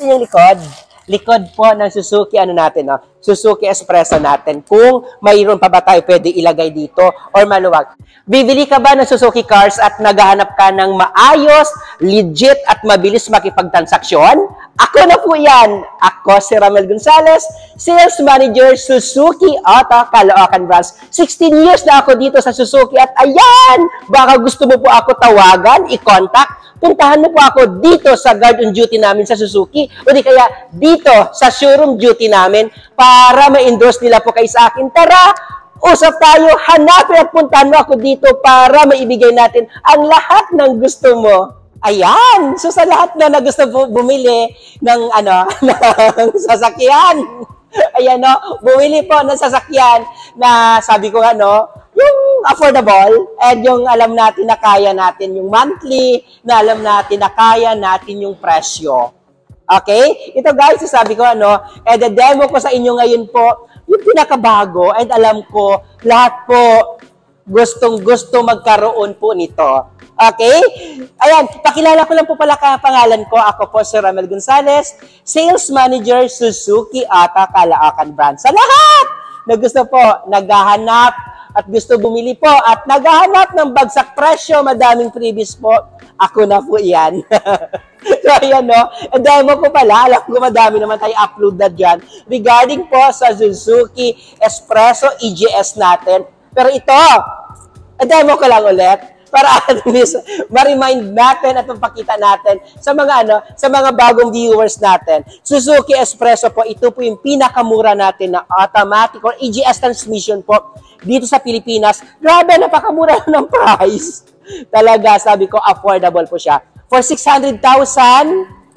Yung likod po ng Suzuki, ano natin, no? Suzuki Espresso natin. Kung mayroon pa ba tayo pwede ilagay dito or maluwag. Bibili ka ba ng Suzuki cars at naghahanap ka ng maayos, legit at mabilis makipagtransaksyon? Ako na po yan. Ako si Ramel Gonzalez, Sales Manager, Suzuki Auto Caloocan Branch. 16 years na ako dito sa Suzuki at ayan, baka gusto mo po ako tawagan, i-contact. Puntahan mo po ako dito sa guard on duty namin sa Suzuki o di kaya dito sa showroom duty namin para ma-endorse nila po kayo sa akin. Tara, usap tayo, hanapin at puntahan mo ako dito para maibigay natin ang lahat ng gusto mo. Ayan, so sa lahat na gusto po bumili ng ng sasakyan. Ayan, no, bumili po ng sasakyan na sabi ko yung affordable and yung alam natin na kaya natin yung monthly, na alam natin na kaya natin yung presyo. Okay? Ito guys, sabi ko demo ko sa inyo ngayon po yung pinakabago and alam ko lahat po gustong-gusto magkaroon po nito. Okay? Ayan, pakilala ko lang po pala pangalan ko. Ako po si Ramel Gonzalez, Sales Manager, Suzuki Auto Caloocan Branch. Sa lahat na gusto po, naghahanap at gusto bumili po at naghahanap ng bagsak presyo, madaming previous po, ako na po yan. So, ayan, no? Demo ko pala, alam ko madami naman tayo upload na dyan regarding po sa Suzuki Espresso EGS natin. Pero ito, demo ko lang ulit para at least ma-remind natin at mapakita natin sa mga bagong viewers natin. Suzuki Espresso po, ito po yung pinakamura natin na automatic or EGS transmission po dito sa Pilipinas. Grabe, napakamura ng price. Talaga, sabi ko, affordable po siya. For 600,000,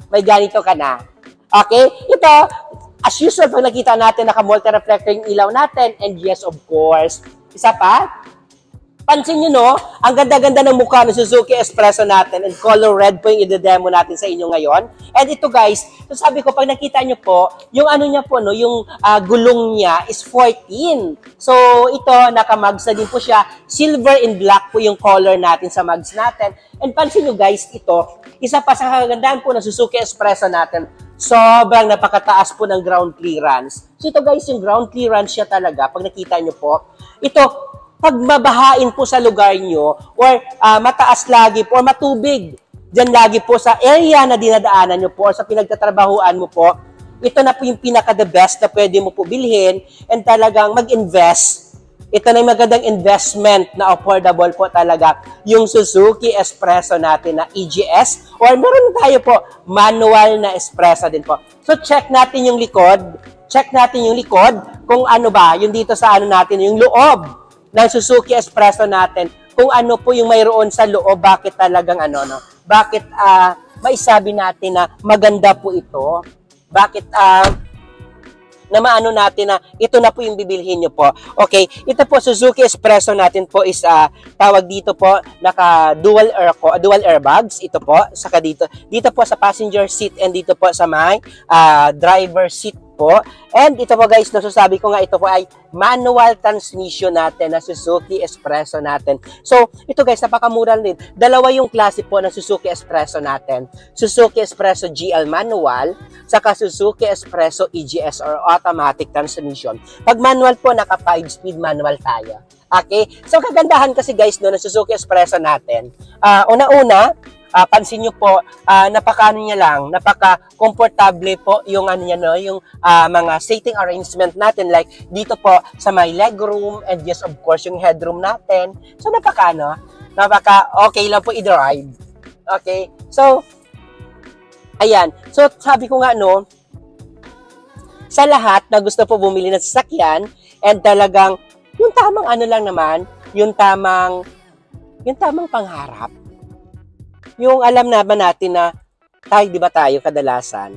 may ganito ka na. Okay? Ito, as usual, pag nakita natin, naka-multi-reflector yung ilaw natin, and yes, of course. Isa pa, pansin nyo, no? Ang ganda-ganda ng mukha ng Suzuki Espresso natin and color red po yung i-demo natin sa inyo ngayon. And ito guys, so sabi ko, pag nakita nyo po, yung niya po, no? Yung gulong niya is 14. So, ito, naka-mugs na din po siya. Silver and black po yung color natin sa mugs natin. And pansin nyo guys, ito, isa pa sa kagandahan po ng Suzuki Espresso natin, sobrang napakataas po ng ground clearance. So ito guys, yung ground clearance siya talaga, pag nakita nyo po, ito, pag mabahain po sa lugar nyo or mataas lagi po or matubig dyan lagi po sa area na dinadaanan nyo po or sa pinagtatrabahuan mo po, ito na po yung pinaka-the best na pwede mo po bilhin and talagang mag-invest. Ito na yung magandang investment na affordable po talaga yung Suzuki Espresso natin na EGS or meron tayo po manual na espresso din po. So check natin yung likod. Check natin yung likod kung ano ba yung dito sa natin yung loob ng Suzuki Espresso natin, kung ano po yung mayroon sa loob, bakit talagang bakit maisabi natin na maganda po ito, bakit na maano natin na ito na po yung bibilhin nyo po. Okay, ito po Suzuki Espresso natin po is tawag dito po, naka dual airbags, ito po, saka dito po sa passenger seat and dito po sa may driver seat po. And ito po guys, nasasabi ko nga, ito po ay manual transmission natin na Suzuki Espresso natin. So, ito guys, napakamura din. Dalawa yung klase po ng Suzuki Espresso natin. Suzuki Espresso GL manual, saka Suzuki Espresso EGS or automatic transmission. Pag manual po, naka 5-speed manual tayo. Okay? So, kagandahan kasi guys, no, ng Suzuki Espresso natin, una-una, pansin nyo po, napaka-komportable po yung yung mga seating arrangement natin, like dito po sa may legroom and yes, of course, yung headroom natin. So, napaka okay lang po i-drive. Okay? So, ayan. So, sabi ko nga, sa lahat na gusto po bumili ng sasakyan and talagang yung tamang lang naman, yung tamang pangharap. Yung alam naman natin na di ba tayo kadalasan,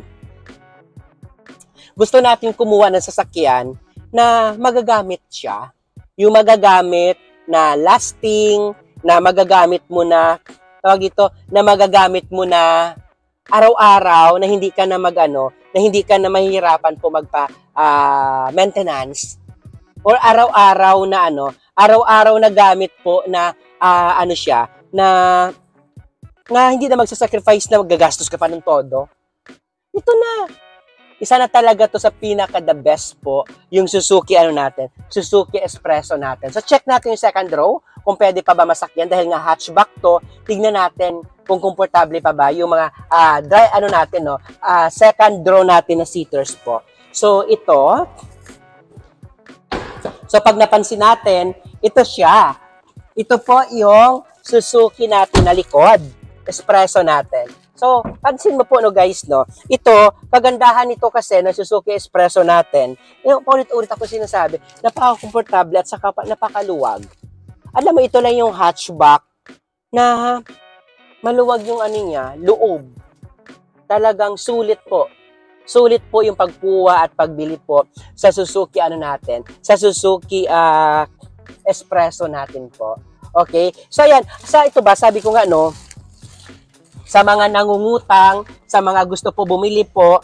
gusto natin kumuha ng sasakyan na magagamit siya. Yung magagamit na lasting, na magagamit mo na, na magagamit mo na araw-araw, na hindi ka na na hindi ka na mahihirapan po maintenance. Or araw-araw na gamit po na siya, na hindi na magsasacrifice na magagastos ka pa ng todo. Ito na. Isa na talaga to sa pinaka-the best po, yung Suzuki Suzuki Espresso natin. So check natin yung second row, kung pwede pa ba masakyan dahil nga hatchback to. Tignan natin kung komportable pa ba yung mga second row natin na seaters po. So ito, pag napansin natin, ito siya. Ito po yung Suzuki natin na likod, Espresso natin. So, pansin mo po no guys, no? Ito, kagandahan nito kasi ng Suzuki Espresso natin, yung paulit-ulit ako sinasabi, napaka-komportable at saka napakaluwag. Alam mo, ito lang yung hatchback na maluwag yung niya, loob. Talagang sulit po. Sulit po yung pagkuha at pagbili po sa Suzuki sa Suzuki Espresso natin po. Okay? So, ayan. Sa ito ba, sabi ko nga, no, sa mga nangungutang, sa mga gusto po bumili po,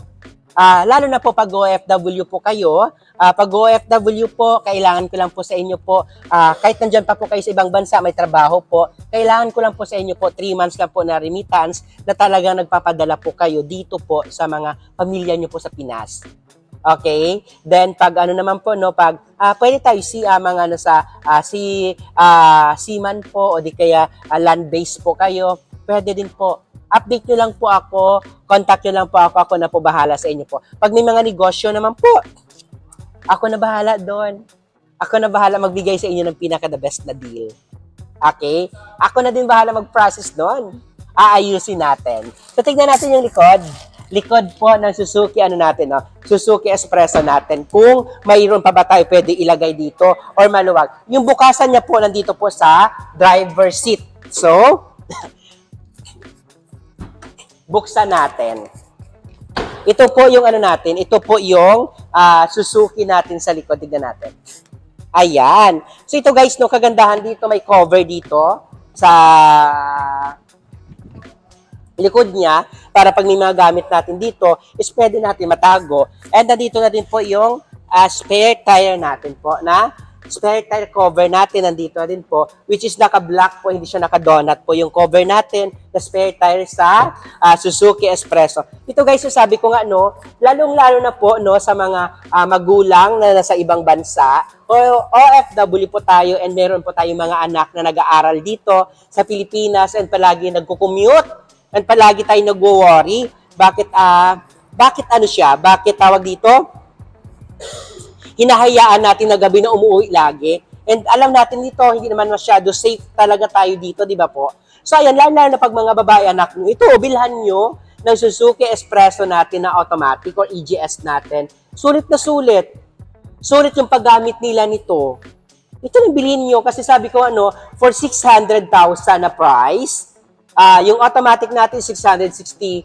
lalo na po pag OFW po kayo, pag OFW po, kailangan ko lang po sa inyo po, kahit nandyan pa po kayo sa ibang bansa, may trabaho po, kailangan ko lang po sa inyo po, 3 months lang po na remittance na talagang nagpapadala po kayo dito po sa mga pamilya nyo po sa Pinas. Okay? Then, pag naman po, no, pag pwede tayo mga seaman po o di kaya land-based po kayo, pwede din po. Update nyo lang po ako, contact nyo lang po ako na po bahala sa inyo po. Pag may mga negosyo naman po, ako na bahala doon. Ako na bahala magbigay sa inyo ng pinaka-the best na deal. Okay? Ako na din bahala mag-process doon. Aayusin natin. So, tignan natin yung likod. Likod po ng Suzuki Suzuki Espresso natin. Kung mayroon pa ba tayo pwede ilagay dito or maluwag. Yung bukasan niya po nandito po sa driver seat. So, buksan natin. Ito po yung ito po yung Suzuki natin sa likod. Tignan natin. Ayan. So ito guys, no, kagandahan dito, may cover dito sa likod niya para pag may mga gamit natin dito, is pwede natin matago. And nandito na din po yung spare tire natin po na spare tire cover natin nandito na din po, which is naka-black po, hindi siya naka-donut po yung cover natin na spare tire sa Suzuki Espresso. Ito guys, so sabi ko nga, no, lalong-lalo na po, no, sa mga magulang na nasa ibang bansa, o OFW po tayo and meron po tayong mga anak na nag-aaral dito sa Pilipinas and palagi nagko-commute and palagi tayo nagwo-worry. Bakit tawag dito? Hinahayaan natin na gabi na umuwi lagi. And alam natin dito, hindi naman masyado safe talaga tayo dito, di ba po? So ayan, lalo na pag mga babae anak nyo, ito, bilhan nyo ng Suzuki Espresso natin na automatic or EGS natin. Sulit na sulit. Sulit yung paggamit nila nito. Ito na bilhin nyo kasi sabi ko for 600,000 na price, yung automatic natin 60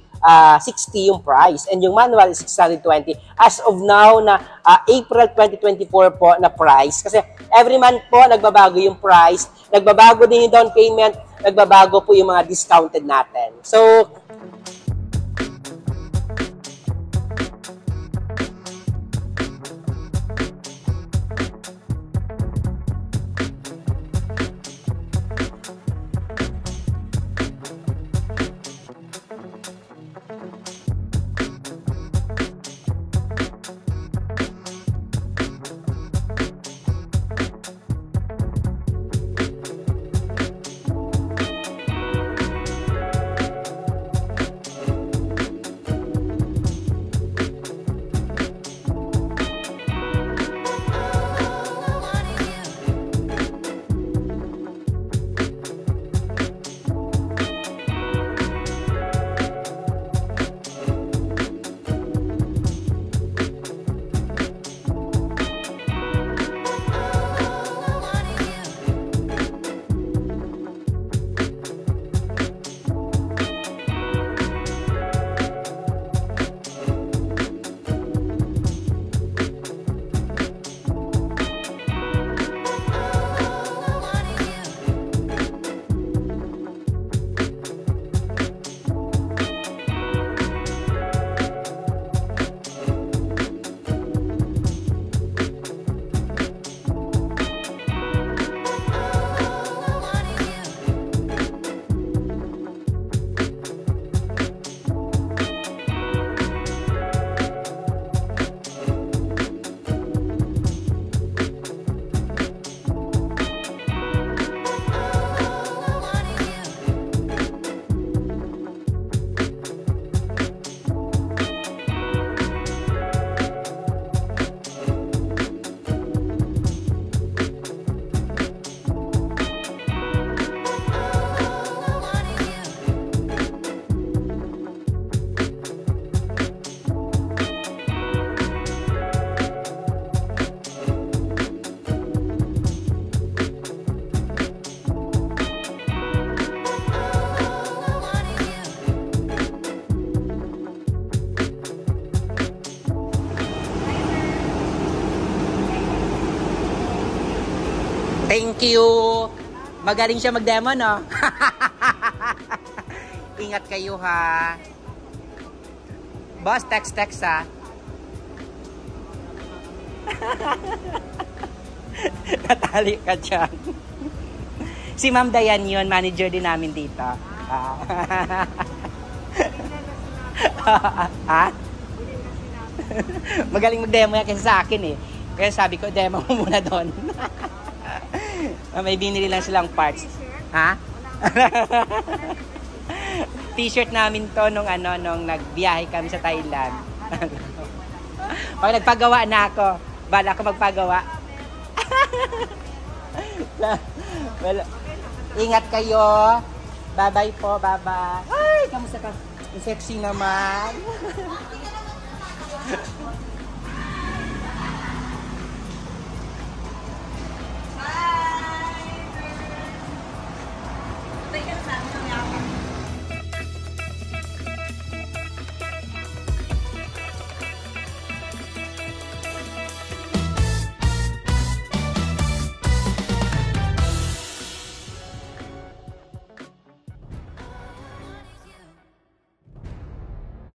yung price and yung manual is 620 as of now na April 2024 po na price kasi every month po nagbabago yung price, nagbabago din yung down payment, nagbabago po yung mga discounted natin. So Thank you. Magaling siya mag-demo, no? Ingat kayo, ha? Boss, text, ha? Natali ka dyan. Si Ma'am Dayan yun, manager din namin dito. Ha? Magaling mag-demo yan kasi sa akin eh. Kaya sabi ko, demo mo muna doon. May binili lang silang parts. Ha? T-shirt namin to nung nagbiyahe kami sa Thailand. Pag nagpagawa na ako, bala ko magpagawa. Well, ingat kayo. Bye-bye po, bye-bye. Ay, kamusta ka? Sexy naman.